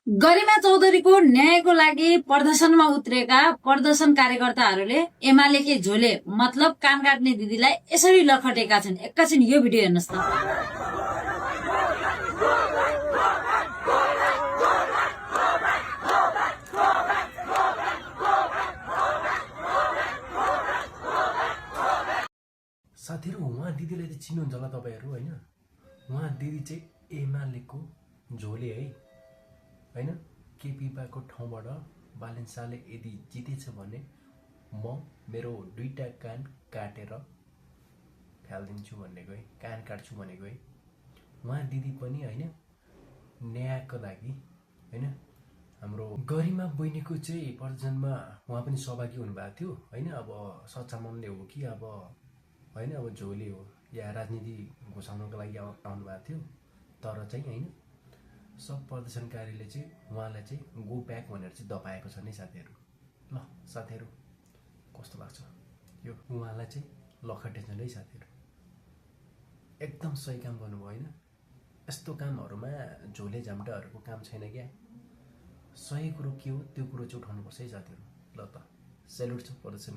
गरिमा चौधरीको न्यायको लागि प्रदर्शनमा उत्रेका प्रदर्शन कार्यकर्ताहरूले एमालेकै झोले मतलब कान काट्ने दिदीलाई यसरी लखटेका छन्। एकैछिन यो भिडियो हेर्नुहोस् त। साथीहरू, उहाँ दिदीलाई चाहिँ चिन्नुहुन्छ होला तपाईँहरू होइन? उहाँ दिदी चाहिँ एमालेको झोले है होइन? केपीबाको ठाउँबाट बालेन शाहले यदि जितेछ भने म मेरो दुईटा कान काटेर फालिदिन्छु भनेको है, कान काट्छु भनेको है। उहाँ दिदी पनि होइन न्यायको लागि होइन हाम्रो गरिमा बहिनीको चाहिँ प्रदर्शनमा उहाँ पनि सहभागी हुनुभएको थियो होइन। अब सच्चा मनले हो कि अब होइन अब झोले हो या राजनीति घुसाउनको लागि आउनु भएको थियो, तर चाहिँ होइन सब प्रदर्शनकारीले चाहिँ उहाँलाई चाहिँ गो ब्याक भनेर चाहिँ दबाएको छ नि साथीहरू। ल साथीहरू कस्तो लाग्छ यो? उहाँलाई चाहिँ लखटेछन् है साथीहरू। एकदम सही काम गर्नुभयो होइन? यस्तो कामहरूमा झोले झम्टाहरूको काम छैन क्या। सही कुरो के हो त्यो कुरो चाहिँ उठाउनुपर्छ है साथीहरू। ल त सेल्युट छ प्रदर्शन